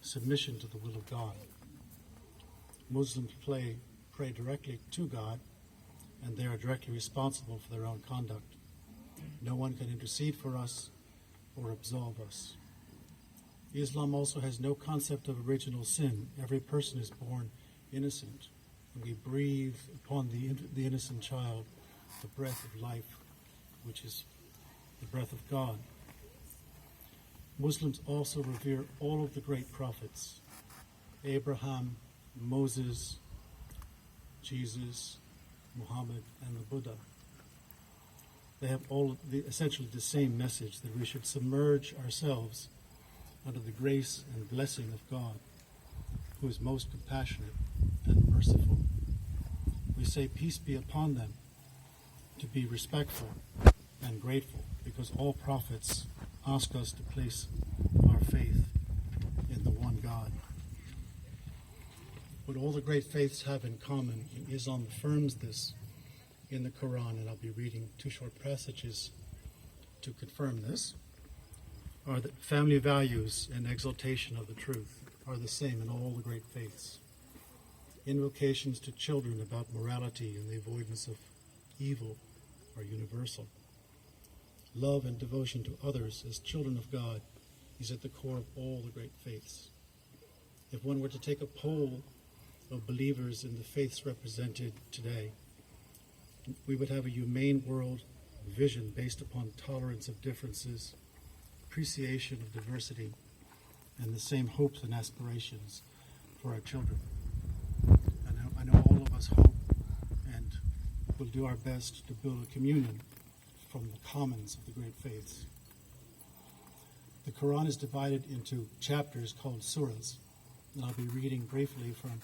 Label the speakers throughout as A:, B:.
A: submission to the will of God. Muslims pray directly to God, and they are directly responsible for their own conduct. No one can intercede for us or absolve us. Islam also has no concept of original sin. Every person is born innocent, and we breathe upon the innocent child the breath of life, which is the breath of God. Muslims also revere all of the great prophets: Abraham, Moses, Jesus, Muhammad, and the Buddha. They have essentially the same message, that we should submerge ourselves under the grace and blessing of God, who is most compassionate and merciful. We say peace be upon them, to be respectful and grateful, because all prophets ask us to place our faith in the one God. What all the great faiths have in common, and Islam affirms this in the Quran, and I'll be reading two short passages to confirm this, are that family values and exaltation of the truth are the same in all the great faiths. Invocations to children about morality and the avoidance of evil are universal. Love and devotion to others as children of God is at the core of all the great faiths. If one were to take a poll of believers in the faiths represented today, we would have a humane world vision based upon tolerance of differences, appreciation of diversity, and the same hopes and aspirations for our children. I know all of us hope and will do our best to build a communion from the commons of the great faiths. The Quran is divided into chapters called surahs, and I'll be reading briefly from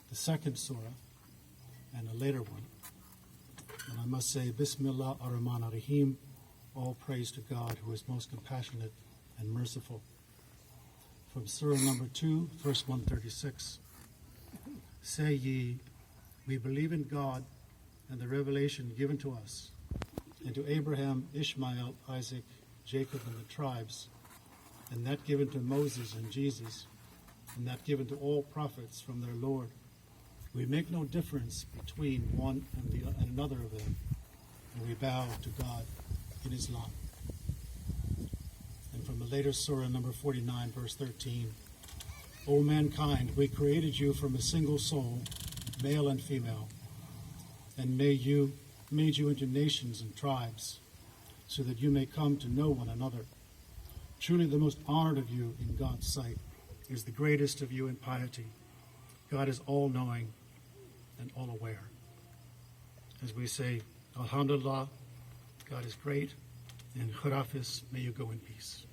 A: the second surah and a later one. And I must say, Bismillah ar-Rahman ar-Rahim, all praise to God, who is most compassionate and merciful. From surah number 2, verse 136. Say ye, we believe in God and the revelation given to us, and to Abraham, Ishmael, Isaac, Jacob, and the tribes, and that given to Moses and Jesus, and that given to all prophets from their Lord. We make no difference between one and another of them, and we bow to God in Islam. And from the later surah, number 49, verse 13, O mankind, we created you from a single soul, male and female, and made you into nations and tribes, so that you may come to know one another. Truly the most honored of you in God's sight is the greatest of you in piety. God is all-knowing and all-aware. As we say, Alhamdulillah, God is great, and Khurafis, may you go in peace.